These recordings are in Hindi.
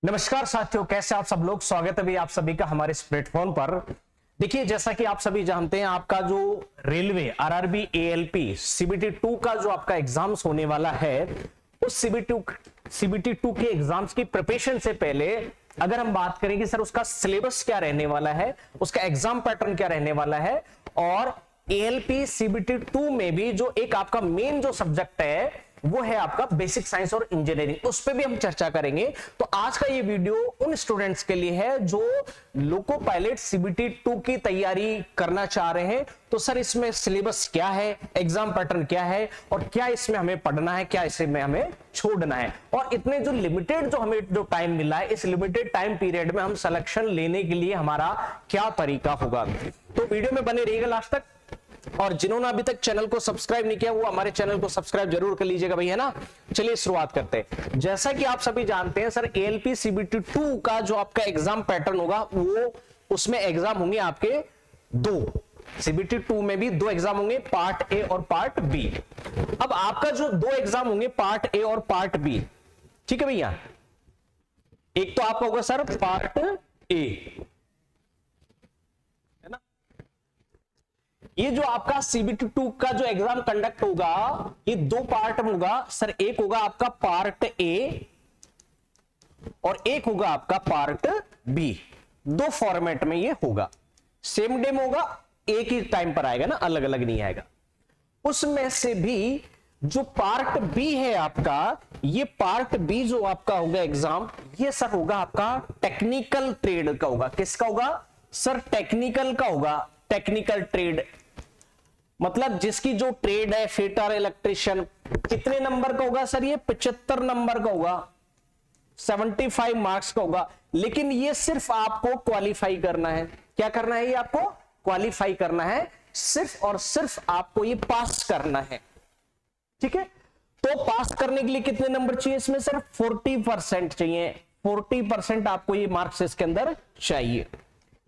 नमस्कार साथियों, कैसे आप सब लोग। स्वागत है भी आप सभी का हमारे इस प्लेटफॉर्म पर। देखिए, जैसा कि आप सभी जानते हैं, आपका जो रेलवे आरआरबी एएलपी सीबीटी 2 का जो आपका एग्जाम्स होने वाला है, उस सीबीटी 2 के एग्जाम्स की प्रिपरेशन से पहले अगर हम बात करें कि सर उसका सिलेबस क्या रहने वाला है, उसका एग्जाम पैटर्न क्या रहने वाला है, और एएलपी सीबीटी 2 में भी जो एक आपका मेन जो सब्जेक्ट है वो है आपका बेसिक साइंस और इंजीनियरिंग, उस पर भी हम चर्चा करेंगे। तो आज का ये वीडियो उन स्टूडेंट्स के लिए है जो लोको पायलट सीबीटी 2 की तैयारी करना चाह रहे हैं। तो सर इसमें सिलेबस क्या है, एग्जाम पैटर्न क्या है, और क्या इसमें हमें पढ़ना है, क्या इसमें हमें छोड़ना है, और इतने जो लिमिटेड जो हमें जो टाइम मिला है, इस लिमिटेड टाइम पीरियड में हम सिलेक्शन लेने के लिए हमारा क्या तरीका होगा। तो वीडियो में बने रहिएगा लास्ट तक। और जिन्होंने अभी तक चैनल को सब्सक्राइब नहीं किया वो हमारे चैनल को सब्सक्राइब जरूर कर लीजिएगा भैया ना। चलिए शुरुआत करते हैं। जैसा कि आप सभी जानते हैं सर, एएलपी सीबीटी 2 का जो आपका एग्जाम पैटर्न होगा वो उसमें एग्जाम होंगे आपके दो। सीबीटी 2 में भी दो एग्जाम होंगे, पार्ट ए और पार्ट बी। अब आपका जो दो एग्जाम होंगे पार्ट ए और पार्ट बी, ठीक है भैया। एक तो आपका होगा सर पार्ट ए, ये जो आपका सीबीटी 2 का जो एग्जाम कंडक्ट होगा ये दो पार्ट में होगा सर। एक होगा आपका पार्ट ए और एक होगा आपका पार्ट बी। दो फॉर्मेट में ये होगा, सेम डे में होगा, एक ही टाइम पर आएगा ना, अलग अलग नहीं आएगा। उसमें से भी जो पार्ट बी है आपका, ये पार्ट बी जो आपका होगा एग्जाम, ये सर होगा आपका टेक्निकल ट्रेड का होगा। किसका होगा सर? टेक्निकल का होगा। टेक्निकल ट्रेड मतलब जिसकी जो ट्रेड है, फिटर, इलेक्ट्रिशियन। कितने नंबर का होगा सर? ये 75 नंबर का होगा, 75 मार्क्स का होगा। लेकिन ये सिर्फ आपको क्वालिफाई करना है। क्या करना है? ये आपको क्वालिफाई करना है, सिर्फ और सिर्फ आपको ये पास करना है, ठीक है। तो पास करने के लिए कितने नंबर चाहिए इसमें सर? 40% चाहिए। 40% आपको ये मार्क्स इसके अंदर चाहिए।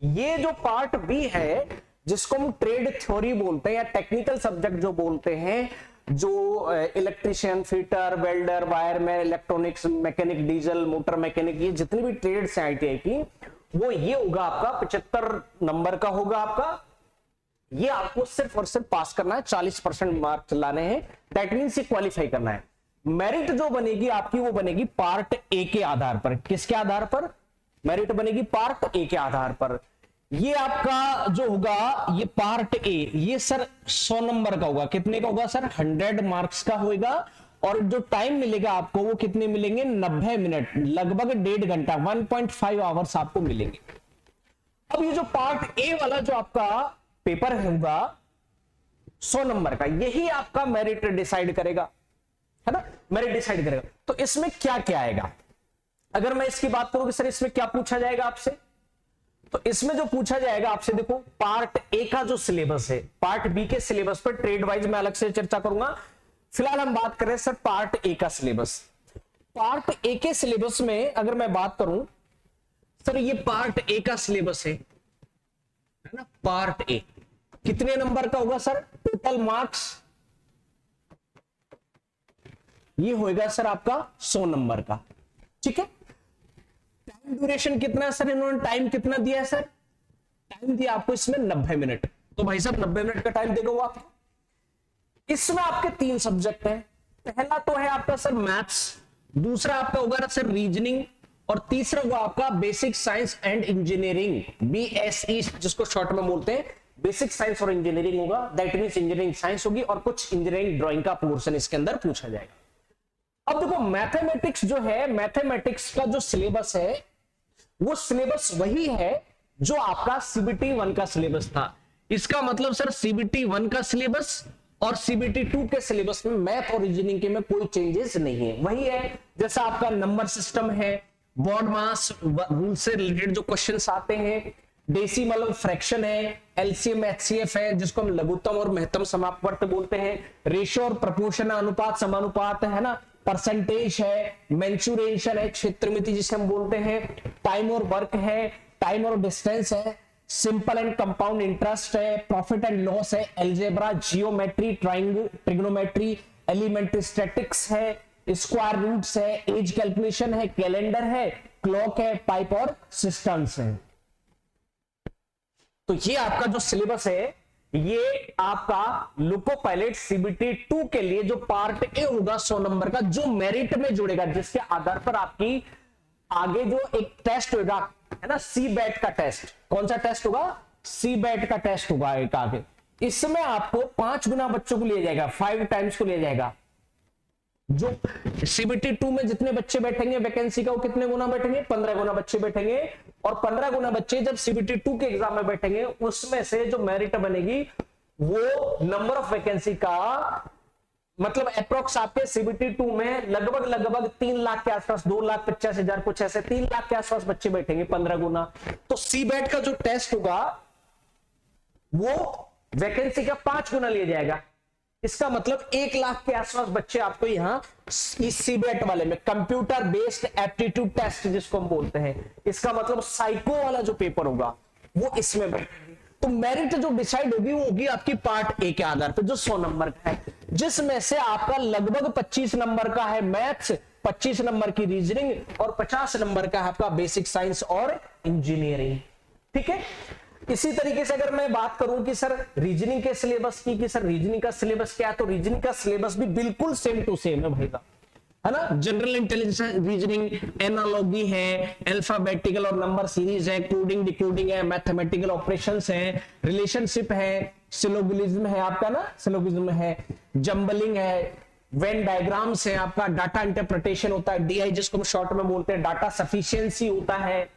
ये जो पार्ट बी है जिसको हम ट्रेड थ्योरी बोलते हैं या टेक्निकल सब्जेक्ट जो बोलते हैं, जो electrician, fitter, welder, wireman, electronics, mechanic, diesel, motor mechanic, ये जितनी भी ट्रेड्स हैं आईटीआई की, वो ये होगा आपका 75 नंबर का होगा आपका। ये आपको सिर्फ और सिर्फ पास करना है, 40% मार्क्स लाने हैं। दैट मीन्स ये क्वालिफाई करना है। मेरिट जो बनेगी आपकी वो बनेगी पार्ट ए के आधार पर। किसके आधार पर मेरिट बनेगी? पार्ट ए के आधार पर। ये आपका जो होगा ये पार्ट ए, ये सर 100 नंबर का होगा। कितने का होगा सर? 100 मार्क्स का होगा। और जो टाइम मिलेगा आपको वो कितने मिलेंगे? 90 मिनट, लगभग 1.5 घंटा, 1.5 आवर्स आपको मिलेंगे। अब ये जो पार्ट ए वाला जो आपका पेपर होगा 100 नंबर का, यही आपका मेरिट डिसाइड करेगा, है ना। मेरिट डिसाइड करेगा। तो इसमें क्या क्या आएगा? अगर मैं इसकी बात करूं कि सर इसमें क्या पूछा जाएगा आपसे, तो इसमें जो पूछा जाएगा आपसे, देखो पार्ट ए का जो सिलेबस है, पार्ट बी के सिलेबस पर ट्रेड वाइज मैं अलग से चर्चा करूंगा। फिलहाल हम बात कर रहे हैं सर पार्ट ए का सिलेबस। पार्ट ए के सिलेबस में अगर मैं बात करूं सर, ये पार्ट ए का सिलेबस है ना। पार्ट ए कितने नंबर का होगा सर? टोटल मार्क्स ये होगा सर आपका 100 नंबर का, ठीक है। टाइम ड्यूरेशन कितना है सर? इन्होंने टाइम कितना दिया है सर? टाइम दिया आपको इसमें 90 मिनट। तो भाई साहब 90 मिनट का टाइम देगा वो आपको। इसमें आपके 3 सब्जेक्ट हैं। पहला तो है आपका सर मैथ्स, दूसरा आपका होगा सर रीजनिंग, और तीसरा होगा आपका basic science and engineering, BSE जिसको शॉर्ट में बोलते हैं। बेसिक साइंस और इंजीनियरिंग होगा, दैट मींस इंजीनियरिंग साइंस होगी, और कुछ इंजीनियरिंग ड्राइंग का पोर्शन इसके अंदर पूछा जाएगा। अब देखो मैथमेटिक्स जो है, मैथमेटिक्स का जो सिलेबस है वो सिलेबस वही है जो आपका सीबीटी 1 का सिलेबस था। इसका मतलब सर सीबीटी 1 का सिलेबस और सीबीटी 2 के सिलेबस में मैथ और रीजनिंग के में कोई चेंजेस नहीं है, वही है। जैसा आपका नंबर सिस्टम है, बॉड मास रूल से रिलेटेड जो क्वेश्चंस आते हैं, डेसिमल फ्रैक्शन है, एलसीएम एचसीएफ है जिसको हम लघुत्तम और महत्तम समापवर्त बोलते हैं, रेशियो और प्रपोर्शन अनुपात समानुपात है ना, परसेंटेज है, मेंसुरेशन है, क्षेत्रमिति जिसे हम बोलते हैं, टाइम और वर्क है, टाइम और डिस्टेंस है, सिंपल एंड कंपाउंड इंटरेस्ट है, प्रॉफिट एंड लॉस है, algebra, geometry, trigonometry, elementary statics है, स्क्वायर रूट्स है, एज कैलकुलेशन है, कैलेंडर है, क्लॉक है, पाइप और सिस्टम्स है। तो ये आपका जो सिलेबस है, ये आपका लोको पायलट सीबीटी 2 के लिए जो पार्ट ए होगा 100 नंबर का, जो मेरिट में जुड़ेगा, जिसके आधार पर आपकी आगे जो एक टेस्ट होगा, है ना, सी बैट का टेस्ट। कौन सा टेस्ट होगा? सी बैट का टेस्ट होगा एक आगे। इसमें आपको 5 गुना बच्चों को लिया जाएगा, 5 टाइम्स को लिया जाएगा। जो सीबीटी 2 में जितने बच्चे बैठेंगे वैकेंसी का, वो कितने गुना बैठेंगे? 15 गुना बच्चे बैठेंगे। और 15 गुना बच्चे जब सीबीटी 2 के एग्जाम में बैठेंगे, उसमें से जो मेरिट बनेगी वो नंबर ऑफ वैकेंसी का, मतलब अप्रोक्स आपके सीबीटी 2 में लगभग 3 लाख के आसपास, 2,50,000 कुछ ऐसे 3 लाख के आसपास बच्चे बैठेंगे, 15 गुना। तो सी बैट का जो टेस्ट होगा वो वैकेंसी का 5 गुना लिया जाएगा। इसका मतलब 1 लाख के आसपास बच्चे आपको यहां इस सीबीएट वाले में, कंप्यूटर बेस्ड एप्टीट्यूड टेस्ट जिसको हम बोलते हैं, इसका मतलब साइको वाला जो पेपर होगा वो इसमें बैठेंगे। तो मेरिट जो डिसाइड होगी वो होगी आपकी पार्ट ए के आधार पर, जो 100 नंबर का है, जिसमें से आपका लगभग 25 नंबर का है मैथ्स, 25 नंबर की रीजनिंग और 50 नंबर का है आपका बेसिक साइंस और इंजीनियरिंग। ठीक है। इसी तरीके से अगर मैं बात करूं कि सर रीजनिंग के सिलेबस की, कि सर रीजनिंग का सिलेबस क्या है, तो रीजनिंग का सिलेबस भी बिल्कुल सेम टू सेम है भाईगा, है ना। जनरल इंटेलिजेंस रीजनिंग, एनालॉजी है, अल्फाबेटिकल और नंबर सीरीज है, कोडिंग डिकोडिंग है, मैथमेटिकल ऑपरेशंस है, रिलेशनशिप है, सिलोगिज्म है आपका ना, सिलोगिज्म है, जंबलिंग है, वेन डायग्राम्स है आपका, डाटा इंटरप्रिटेशन होता है, डीआई जिसको हम शॉर्ट में बोलते हैं, डाटा सफिशिएंसी होता है,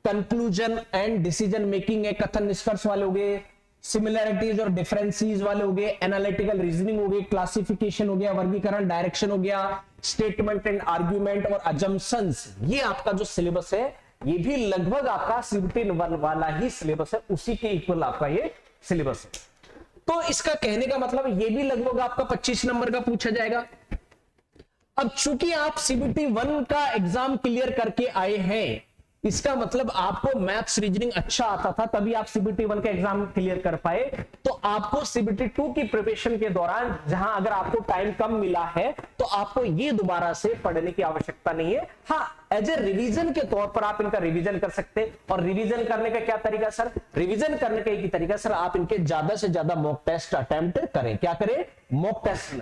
कंक्लूजन एंड डिसीजन मेकिंग है, कथन निष्कर्ष वाले हो गए, सिमिलैरिटीज और डिफरेंसेस वाले हो गए, एनालिटिकल रीजनिंग हो गई, क्लासिफिकेशन हो गया, वर्गीकरण, डायरेक्शन हो गया, स्टेटमेंट एंड आर्ग्यूमेंट और अजम्पशंस। ये आपका जो सिलेबस है ये भी लगभग आपका सीबीटी 1 वाला ही सिलेबस है, उसी के इक्वल आपका ये सिलेबस है। तो इसका कहने का मतलब ये भी लगभग आपका 25 नंबर का पूछा जाएगा। अब चूंकि आप सीबीटी 1 का एग्जाम क्लियर करके आए हैं, इसका मतलब आपको मैथ्स रीजनिंग अच्छा आता था, तभी आप सीबीटी 1 का एग्जाम क्लियर कर पाए। तो आपको सीबीटी 2 की प्रिपरेशन के दौरान, जहां अगर आपको टाइम कम मिला है, तो आपको ये दोबारा से पढ़ने की आवश्यकता नहीं है। हाँ, एज ए रिवीजन के तौर पर आप इनका रिवीजन कर सकते हैं। और रिवीजन करने का क्या तरीका सर? रिवीजन करने का एक तरीका सर, आप इनके ज्यादा से ज्यादा मॉक टेस्ट अटेम्प्ट करें। क्या करें? Mock test.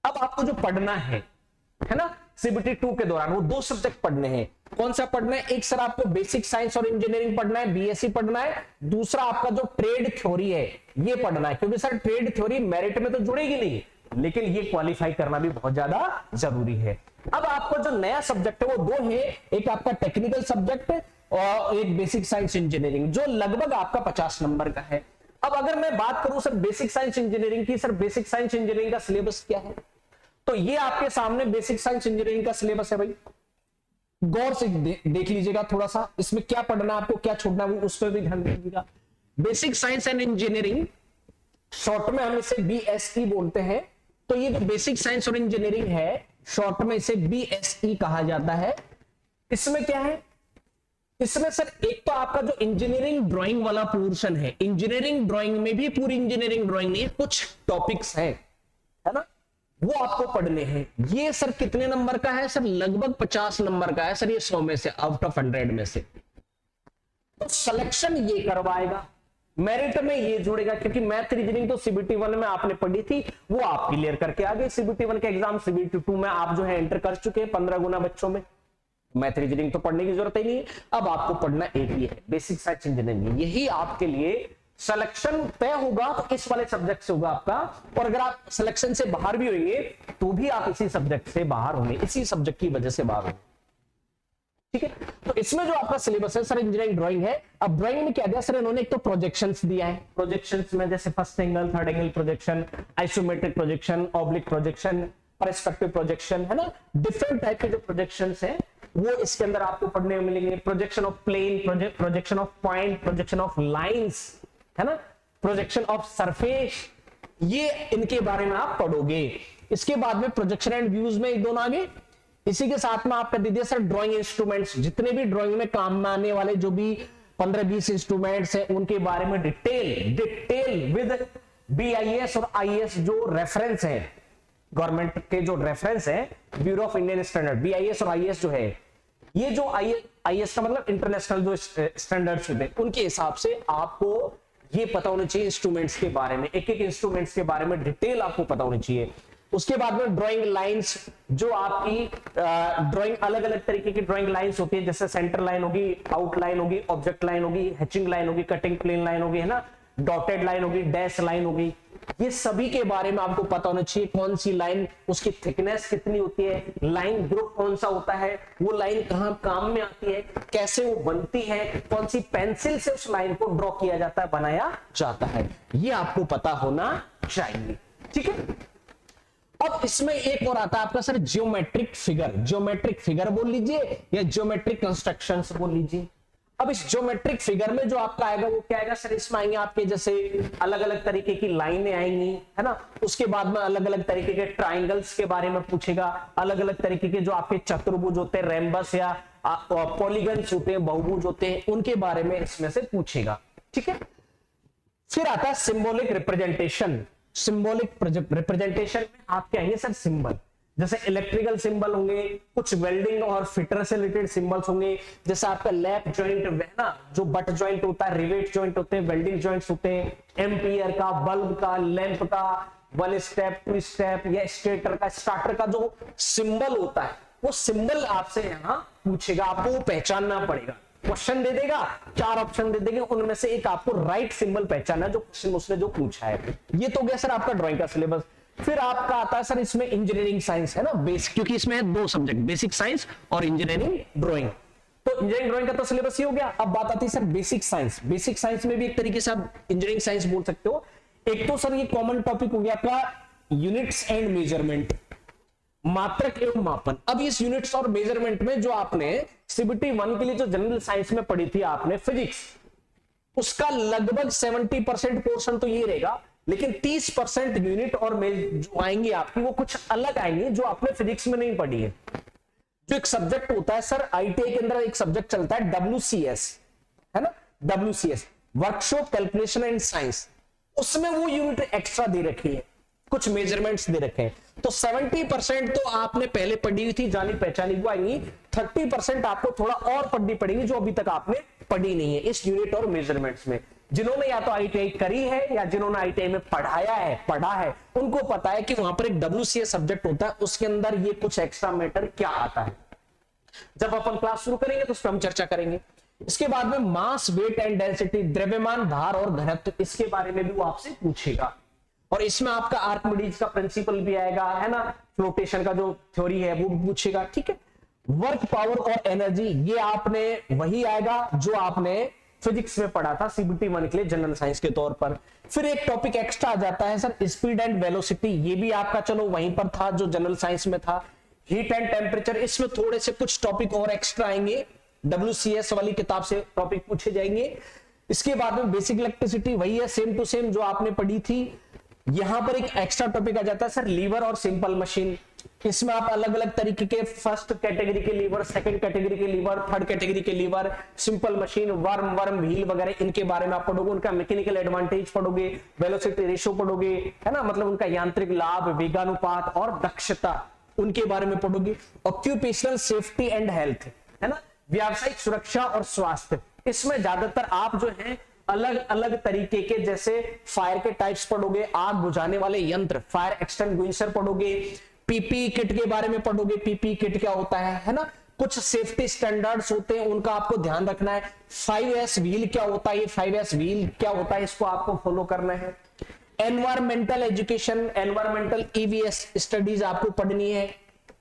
अब आपको जो पढ़ना है ना सीबीटी 2 के दौरान, वो 2 सब्जेक्ट पढ़ने हैं। कौन सा पढ़ना है? एक सर आपको बेसिक साइंस और इंजीनियरिंग पढ़ना है, बीएससी पढ़ना है। दूसरा आपका जो ट्रेड थ्योरी है ये पढ़ना है, क्योंकि सर ट्रेड थ्योरी मेरिट में तो जुड़ेगी नहीं, लेकिन ये क्वालिफाई करना भी बहुत ज्यादा जरूरी है। अब आपको जो नया सब्जेक्ट है वो 2 है, एक आपका टेक्निकल सब्जेक्ट और एक बेसिक साइंस इंजीनियरिंग, जो लगभग आपका 50 नंबर का है। अब अगर मैं बात करूं सर बेसिक साइंस इंजीनियरिंग की, सर बेसिक साइंस इंजीनियरिंग का सिलेबस क्या है? तो ये आपके सामने बेसिक साइंस इंजीनियरिंग का सिलेबस है भाई, गौर से देख लीजिएगा थोड़ा सा, इसमें क्या पढ़ना है आपको, क्या छोड़ना है, उस पर भी ध्यान दीजिएगा। Basic science and engineering, short में हम इसे बीएसई बोलते हैं। तो ये जो बेसिक साइंस और इंजीनियरिंग है, शॉर्ट में इसे बीएसई कहा जाता है। इसमें क्या है? इसमें सर एक तो आपका जो इंजीनियरिंग ड्राइंग वाला पोर्शन है, इंजीनियरिंग ड्राइंग में भी पूरी इंजीनियरिंग ड्राइंग नहीं है, कुछ टॉपिक्स है ना, वो आपको पढ़ने हैं। ये सर कितने नंबर का है सर? लगभग 50 नंबर का है सर, ये 100 में से, आउट ऑफ 100 में से। तो सिलेक्शन ये करवाएगा, मेरिट में ये जुड़ेगा, क्योंकि मैथ रीजनिंग तो सीबीटी 1 में आपने पढ़ी थी, वो आप क्लियर करके आ गए। सीबीटी 1 के एग्जाम सीबीटी 2 में आप जो है एंटर कर चुके हैं 15 गुना बच्चों में। मैथ रीजनिंग तो पढ़ने की जरूरत ही नहीं है। अब आपको पढ़ना एक ही है, बेसिक साइंस इंजीनियरिंग। यही आपके लिए सिलेक्शन तय होगा तो इस वाले सब्जेक्ट से होगा आपका। और अगर आप सिलेक्शन से बाहर भी होंगे तो भी आप इसी सब्जेक्ट से बाहर होंगे, इसी सब्जेक्ट की वजह से बाहर होंगे। ठीक है। तो इसमें जो आपका सिलेबस है सर इंजीनियरिंग ड्राइंग है। अब ड्राइंग में क्या दिया सर इन्होंने? एक तो प्रोजेक्शंस दिया है, प्रोजेक्शंस में जैसे first angle, third angle projection, isometric projection, oblique projection, perspective projection, है ना। डिफरेंट टाइप के जो प्रोजेक्शंस हैं वो इसके अंदर आपको पढ़ने को मिलेंगे। Projection of plane, projection of point, projection of lines, है ना, प्रोजेक्शन ऑफ सरफेस, ये इनके बारे में आप पढ़ोगे। इसके बाद में प्रोजेक्शन एंड व्यूज में एक दोनों आगे। इसी के साथ में आपका दे दिया सर ड्राइंग इंस्ट्रूमेंट्स, जितने भी ड्राइंग में काम में आने वाले जो भी 15-20 इंस्ट्रूमेंट्स हैं उनके बारे में डिटेल विद बीआईएस और आईएएस जो रेफरेंस है, गवर्नमेंट के जो रेफरेंस है, bureau of Indian standard, BIS और आईएएस जो है, ये जो IS का मतलब इंटरनेशनल जो स्टैंडर्ड्स होते हैं उनके हिसाब से आपको ये पता होना चाहिए इंस्ट्रूमेंट्स के बारे में, एक एक इंस्ट्रूमेंट्स के बारे में डिटेल आपको पता होनी चाहिए। उसके बाद में ड्राइंग लाइंस, जो आपकी ड्राइंग अलग अलग तरीके की ड्राइंग लाइंस होती है, जैसे सेंटर लाइन होगी, आउटलाइन होगी, ऑब्जेक्ट लाइन होगी, हैचिंग लाइन होगी, कटिंग प्लेन लाइन होगी, है ना, डॉटेड लाइन होगी, डैश लाइन होगी। ये सभी के बारे में आपको पता होना चाहिए, कौन सी लाइन, उसकी थिकनेस कितनी होती है, लाइन ग्रुप कौन सा होता है, वो लाइन कहां काम में आती है, कैसे वो बनती है, कौन सी पेंसिल से उस लाइन को ड्रॉ किया जाता है, बनाया जाता है, ये आपको पता होना चाहिए। ठीक है, अब इसमें एक और आता है आपका sir geometric figure. Geometric figure बोल लीजिए या जियोमेट्रिक कंस्ट्रक्शंस बोल लीजिए। अब इस ज्योमेट्रिक फिगर में जो आपका आएगा वो क्या आएगा सर, इसमें आएंगे आपके जैसे अलग अलग तरीके की लाइनें आएंगी, है ना, उसके बाद में अलग अलग तरीके के ट्राइंगल्स के बारे में पूछेगा, अलग अलग तरीके के जो आपके चतुर्भुज होते हैं, रेम्बस या पॉलीगन्स होते हैं, बहुभुज होते हैं, उनके बारे में इसमें से पूछेगा। ठीक है, फिर आता है सिंबॉलिक रिप्रेजेंटेशन। सिंबॉलिक रिप्रेजेंटेशन में आपके आएंगे सर सिंबल, जैसे इलेक्ट्रिकल सिंबल होंगे, कुछ वेल्डिंग और फिटर से रिलेटेड सिंबल्स होंगे, जैसे आपका लैप जॉइंट है ना, जो बट जॉइंट होता है, रिवेट जॉइंट होते हैं, वेल्डिंग जॉइंट्स होते हैं, एम्पियर का, बल्ब का, लैंप का, 1 स्टेप 2 स्टेप या स्टेटर का, स्टार्टर का जो सिंबल होता है, वो सिंबल आपसे यहाँ पूछेगा, आपको वो पहचानना पड़ेगा। क्वेश्चन दे देगा, 4 ऑप्शन दे देंगे, उनमें से एक आपको राइट सिंबल पहचानना, जो क्वेश्चन उसने जो पूछा है। ये तो गया सर आपका ड्राइंग का सिलेबस। फिर आपका आता है सर इसमें इंजीनियरिंग साइंस, है ना, बेसिक, क्योंकि इसमें है 2 सब्जेक्ट, बेसिक साइंस और इंजीनियरिंग ड्राइंग। तो इंजीनियरिंग ड्राइंग का तो सिलेबस ही हो गया। अब बात आती है sir basic science. Basic science में भी एक तरीके से आप इंजीनियरिंग साइंस बोल सकते हो। एक तो सर ये कॉमन टॉपिक हो गया आपका यूनिट्स एंड मेजरमेंट, मात्रक एवं मापन। अब इस यूनिट्स और मेजरमेंट में जो आपने CBT 1 के लिए जो जनरल साइंस में पढ़ी थी आपने फिजिक्स, उसका लगभग 70% पोर्शन तो ये रहेगा, लेकिन 30% यूनिट और जो आएंगी आपकी वो कुछ अलग आएंगी जो आपने फिजिक्स में नहीं पढ़ी है। जो एक सब्जेक्ट होता है सर ITI के अंदर एक सब्जेक्ट चलता है WCS, है ना, WCS workshop calculation and science, उसमें वो यूनिट एक्स्ट्रा दे रखी है, कुछ मेजरमेंट्स दे रखे हैं। तो 70% तो आपने पहले पढ़ी हुई थी, जानी पहचानी वो आएंगी, 30% आपको थोड़ा और पढ़नी पड़ेगी जो अभी तक आपने पढ़ी नहीं है इस यूनिट और मेजरमेंट्स में। जिन्होंने या तो ITI करी है या जिन्होंने ITI में पढ़ा है, उनको पता है कि वहां पर एक WCS सब्जेक्ट होता है, उसके अंदर ये कुछ एक्स्ट्रा मैटर क्या आता है। जब अपन क्लास शुरू करेंगे तो उस पर हम चर्चा करेंगे। इसके बाद में मास, वेट एंड डेंसिटी, द्रव्यमान, भार और घनत्व, इसके बारे में भी वो आपसे पूछेगा। और इसमें आपका आर्किमिडीज का प्रिंसिपल भी आएगा, है ना, फ्लोटेशन का जो थ्योरी है वो भी पूछेगा। ठीक है, वर्क, पावर और एनर्जी, ये आपने वही आएगा जो आपने फिजिक्स में पढ़ा था CBT 1 के लिए जनरल साइंस के तौर पर। फिर एक टॉपिक एक्स्ट्रा आ जाता है सर स्पीड एंड वेलोसिटी, ये भी आपका चलो वहीं पर था जो जनरल साइंस में था। हीट एंड टेम्परेचर, इसमें थोड़े से कुछ टॉपिक और एक्स्ट्रा आएंगे, WCS वाली किताब से टॉपिक पूछे जाएंगे। इसके बाद में बेसिक इलेक्ट्रिसिटी वही है, सेम टू सेम जो आपने पढ़ी थी। यहां पर एक एक्स्ट्रा टॉपिक आ जाता है सर लीवर और सिंपल मशीन, इसमें आप अलग अलग तरीके के फर्स्ट कैटेगरी के लीवर, सेकंड कैटेगरी के लीवर, थर्ड कैटेगरी के lever, simple machine, worm wheel वगैरह, इनके बारे में आप पढ़ोगे, उनका मैकेनिकल एडवांटेज पढ़ोगे, वेलोसिटी रेशियो पढ़ोगे, है ना, मतलब उनका यांत्रिक लाभ, वेगानुपात और दक्षता, उनके बारे में पढ़ोगे। ऑक्यूपेशनल सेफ्टी एंड हेल्थ, है ना, व्यावसायिक सुरक्षा और स्वास्थ्य, इसमें ज्यादातर आप जो है अलग अलग तरीके के जैसे फायर के टाइप्स पढ़ोगे, आग बुझाने वाले यंत्र, फायर एक्सटिंग्विशर पढ़ोगे, पीपी किट के बारे में पढ़ोगे, पीपी किट क्या होता है ना, कुछ सेफ्टी स्टैंडर्ड्स होते हैं उनका आपको ध्यान रखना है। 5S व्हील क्या होता है, ये 5S व्हील क्या होता है, इसको आपको फॉलो करना है। Environmental education, environmental EVS studies आपको पढ़नी है।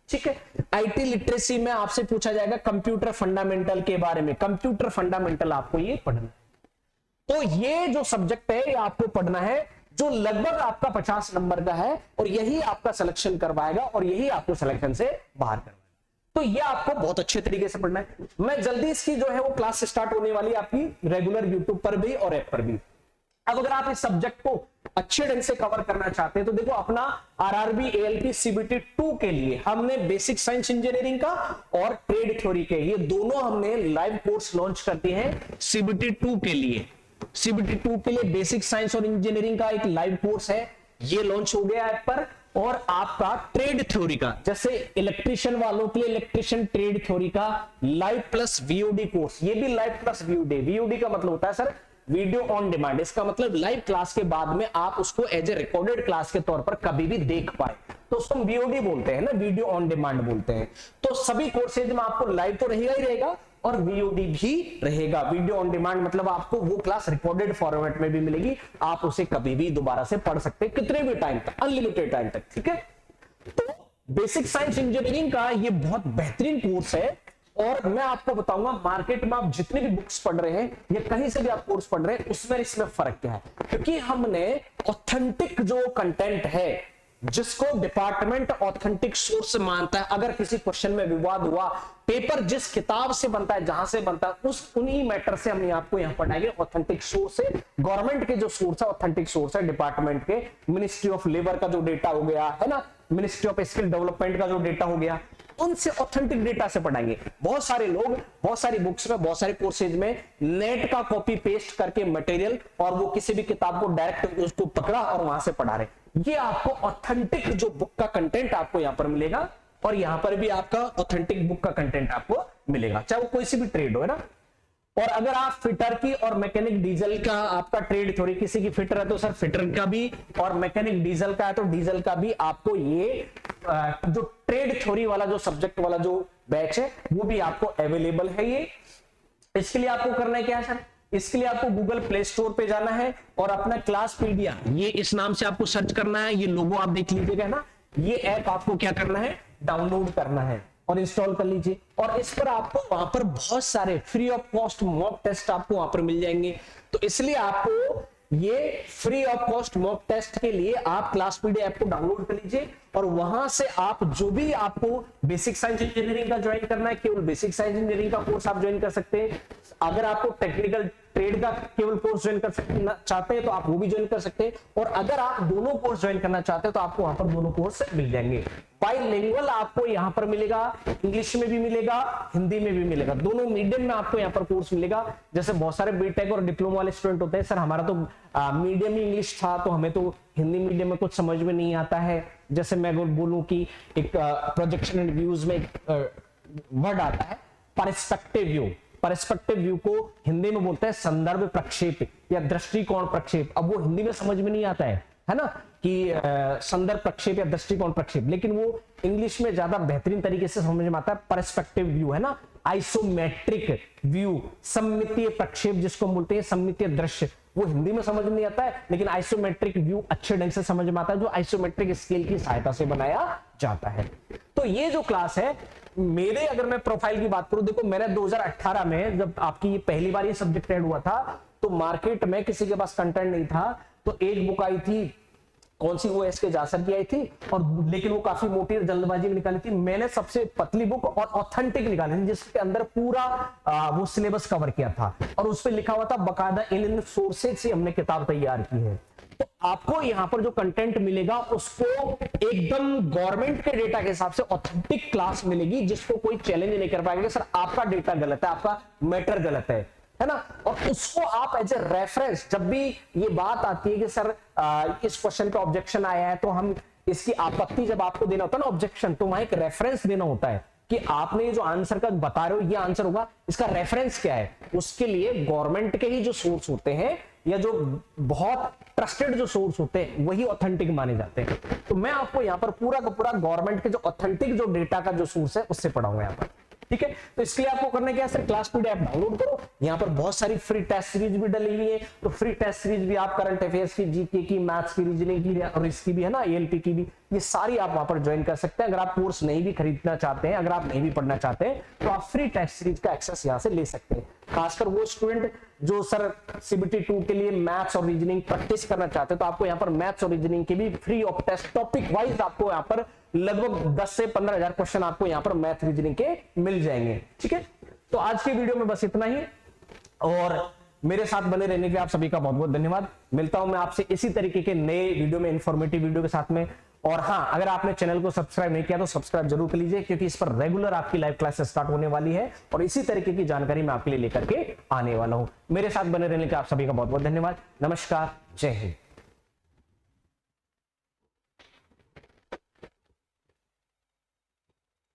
ठीक है, IT लिटरेसी में आपसे पूछा जाएगा कंप्यूटर फंडामेंटल के बारे में, कंप्यूटर फंडामेंटल आपको ये पढ़ना है। तो ये जो सब्जेक्ट है ये आपको पढ़ना है, जो लगभग आपका 50 नंबर का है, और यही आपका सिलेक्शन करवाएगा और यही आपको सिलेक्शन से बाहर करवाएगा। तो ये आपको बहुत अच्छे तरीके से पढ़ना है। मैं जल्दी इसकी जो है वो क्लास स्टार्ट होने वाली है आपकी रेगुलर यूट्यूब पर भी और ऐप पर भी। अब अगर आप इस सब्जेक्ट को अच्छे ढंग से कवर करना चाहते हैं तो देखो अपना RRB ALP CBT 2 के लिए हमने बेसिक साइंस इंजीनियरिंग का और ट्रेड थ्योरी के, ये दोनों हमने लाइव कोर्स लॉन्च कर दिए हैं CBT 2 के लिए। CBT 2 के लिए बेसिक साइंस और इंजीनियरिंग का एक लाइव कोर्स है, ये लॉन्च हो गया ऐप पर, और आपका ट्रेड थ्योरी का, जैसे इलेक्ट्रिशियन वालों के लिए इलेक्ट्रिशियन ट्रेड थ्योरी का लाइव प्लस वीओडी कोर्स, ये भी लाइव प्लस वीओडी। वीओडी का मतलब होता है सर वीडियो ऑन डिमांड, इसका मतलब लाइव क्लास के बाद में आप उसको एज ए रिकॉर्डेड क्लास के तौर पर कभी भी देख पाए, तो उसको वीओडी बोलते हैं ना, वीडियो ऑन डिमांड बोलते हैं। तो सभी कोर्सेज में आपको लाइव तो रहेगा ही रहेगा और वीओडी भी रहेगा। वीडियो ऑन डिमांड मतलब आपको वो क्लास रिकॉर्डेड फॉर्मेट में भी मिलेगी, आप उसे कभी भी दोबारा से पढ़ सकते हैं, कितने भी टाइम तक, अनलिमिटेड टाइम तक, ठीक है। तो बेसिक साइंस इंजीनियरिंग का ये बहुत बेहतरीन कोर्स है और मैं आपको बताऊंगा मार्केट में आप जितनी भी बुक्स पढ़ रहे हैं या कहीं से भी आप कोर्स पढ़ रहे हैं उसमें इसमें फर्क क्या है, क्योंकि हमने ऑथेंटिक जो कंटेंट है जिसको डिपार्टमेंट ऑथेंटिक सोर्स मानता है, अगर किसी क्वेश्चन में विवाद हुआ, पेपर जिस किताब से बनता है जहां से बनता है उस उन्हीं मैटर से हमने आपको यहां पढ़ाएंगे। ऑथेंटिक सोर्स है गवर्नमेंट के जो सोर्स है, ऑथेंटिक सोर्स है डिपार्टमेंट के, मिनिस्ट्री ऑफ लेबर का जो डेटा हो गया है ना, मिनिस्ट्री ऑफ स्किल डेवलपमेंट का जो डेटा हो गया, उनसे ऑथेंटिक डेटा से पढ़ाएंगे। बहुत सारे लोग बहुत सारी बुक्स में बहुत सारे कोर्सेज में नेट का कॉपी पेस्ट करके मटेरियल और वो किसी भी किताब को डायरेक्ट उसको पकड़ा और वहां से पढ़ा रहे। ये आपको ऑथेंटिक जो बुक का कंटेंट आपको यहां पर मिलेगा और यहां पर भी आपका ऑथेंटिक बुक का कंटेंट आपको मिलेगा, चाहे वो कोई सी भी ट्रेड हो, है ना। और अगर आप फिटर की और मैकेनिक डीजल का आपका ट्रेड थोड़ी किसी की फिटर है तो सर फिटर का भी, और मैकेनिक डीजल का है तो डीजल का भी आपको ये जो ट्रेड थ्योरी वाला जो सब्जेक्ट वाला जो बैच है वो भी आपको अवेलेबल है। ये इसके लिए आपको करना है क्या है सर, इसके लिए आपको गूगल प्ले स्टोर पे जाना है और अपना क्लासपीडिया, ये इस नाम से आपको सर्च करना है, ये लोगो आप देख लीजिएगा ना, ये ऐप आपको क्या करना है, डाउनलोड करना है और इंस्टॉल कर लीजिए। और इस पर आपको वहां पर बहुत सारे free of cost mock test आपको वहां पर मिल जाएंगे। तो इसलिए आपको ये free of cost mock test के लिए आप क्लासपीडिया ऐप को डाउनलोड कर लीजिए और वहां से आप जो भी आपको बेसिक साइंस इंजीनियरिंग का ज्वाइन करना है, केवल बेसिक साइंस इंजीनियरिंग का कोर्स आप ज्वाइन कर सकते हैं। अगर आपको टेक्निकल ट्रेड का केवल कोर्स ज्वाइन कर चाहते हैं तो आप वो भी ज्वाइन कर सकते हैं, और अगर आप दोनों कोर्स ज्वाइन करना चाहते हैं तो आपको वहां पर दोनों कोर्स मिल जाएंगे। बाइलिंगुअल आपको यहां पर मिलेगा, इंग्लिश में भी मिलेगा, हिंदी में भी मिलेगा, दोनों मीडियम में आपको यहां पर कोर्स मिलेगा। जैसे बहुत सारे बीटेक और डिप्लोमा वाले स्टूडेंट होते हैं, सर हमारा तो मीडियम ही इंग्लिश था तो हमें तो हिंदी मीडियम में कुछ समझ में नहीं आता है। जैसे मैं बोलूं कि एक प्रोजेक्शन एंड व्यूज में वर्ड आता है पर्सपेक्टिव व्यू, पर्सपेक्टिव व्यू को हिंदी में बोलते हैं संदर्भ प्रक्षेप या दृष्टिकोण प्रक्षेप। अब वो हिंदी में समझ में नहीं आता है ना, कि संदर्भ प्रक्षेप या दृष्टिकोण प्रक्षेप, लेकिन वो इंग्लिश में ज्यादा बेहतरीन तरीके से समझ में आता है। पर्सपेक्टिव व्यू है ना, आइसोमेट्रिक व्यू, सममितीय प्रक्षेप जिसको बोलते हैं, सममितीय दृश्य, वो हिंदी में समझ में नहीं आता है, लेकिन आइसोमेट्रिक व्यू अच्छे ढंग से समझ में आता है, जो आइसोमेट्रिक स्केल की सहायता से बनाया जाता है। तो ये जो क्लास है मेरे, अगर मैं प्रोफाइल की बात करूं, देखो मैंने 2018 में जब आपकी ये पहली बार ये सब्जेक्ट ऐड हुआ था तो मार्केट में किसी के पास कंटेंट नहीं था, तो एक बुक आई थी, कौन सी, वो एसके जासर की आई थी, और लेकिन वो काफी मोटी जल्दबाजी में निकाली थी। मैंने सबसे पतली बुक और ऑथेंटिक निकाली थी जिसके अंदर पूरा वो सिलेबस कवर किया था और उस पर लिखा हुआ था बकायदा इन सोर्सेज से हमने किताब तैयार की है। तो आपको यहाँ पर जो कंटेंट मिलेगा उसको एकदम गवर्नमेंट के डेटा के हिसाब से ऑथेंटिक क्लास मिलेगी, जिसको कोई चैलेंज नहीं कर पाएगा सर आपका डेटा गलत है, आपका मैटर गलत है ना। और उसको आप एज ए रेफरेंस, जब भी ये बात आती है कि सर इस क्वेश्चन पे ऑब्जेक्शन आया है तो हम इसकी आपत्ति जब आपको देना होता है ना ऑब्जेक्शन, तो वहां एक रेफरेंस देना होता है कि आपने ये जो आंसर का बता रहे हो ये आंसर होगा, इसका रेफरेंस क्या है। उसके लिए गवर्नमेंट के ही जो सोर्स होते हैं या जो बहुत ट्रस्टेड जो सोर्स होते हैं वही ऑथेंटिक माने जाते हैं। तो मैं आपको यहाँ पर पूरा का पूरा गवर्नमेंट के जो ऑथेंटिक जो डेटा का जो सोर्स है उससे पढ़ाऊंगा यहाँ पर, ठीक है। तो इसके लिए आपको करना क्या है सर, क्लासपीडिया ऐप डाउनलोड करो, यहाँ पर बहुत सारी फ्री टेस्ट सीरीज भी डली हुई है, तो फ्री टेस्ट सीरीज भी आप करंट अफेयर्स की, जीके की, मैथ्स की, रीजनिंग की और इसकी भी है ना, एएलटी की भी, ये सारी आप वहां पर ज्वाइन कर सकते हैं। अगर आप कोर्स नहीं भी खरीदना चाहते हैं, अगर आप नहीं भी पढ़ना चाहते हैं तो आप फ्री टेस्ट सीरीज का एक्सेस यहाँ से ले सकते हैं। खासकर वो स्टूडेंट जो सर सीबीटी 2 के लिए मैथ्स और रीजनिंग प्रैक्टिस करना चाहते हैं तो आपको यहाँ पर मैथ्स और रीजनिंग के भी free of test topic wise आपको यहाँ पर लगभग 10 से 15,000 क्वेश्चन आपको यहाँ पर मैथ रीजनिंग के मिल जाएंगे, ठीक है। तो आज की वीडियो में बस इतना ही, और मेरे साथ बने रहने के लिए आप सभी का बहुत बहुत धन्यवाद। मिलता हूं मैं आपसे इसी तरीके के नए वीडियो में, इंफॉर्मेटिव वीडियो के साथ में। और हाँ, अगर आपने चैनल को सब्सक्राइब नहीं किया तो सब्सक्राइब जरूर कर लीजिए, क्योंकि इस पर रेगुलर आपकी लाइव क्लासेस स्टार्ट होने वाली है और इसी तरीके की जानकारी मैं आपके लिए लेकर के आने वाला हूं। मेरे साथ बने रहने के आप सभी का बहुत बहुत धन्यवाद। नमस्कार, जय हिंद।